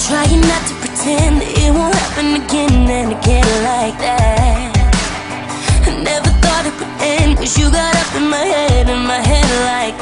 Trying not to pretend that it won't happen again and again like that. I never thought it would end, 'cause you got up in my head like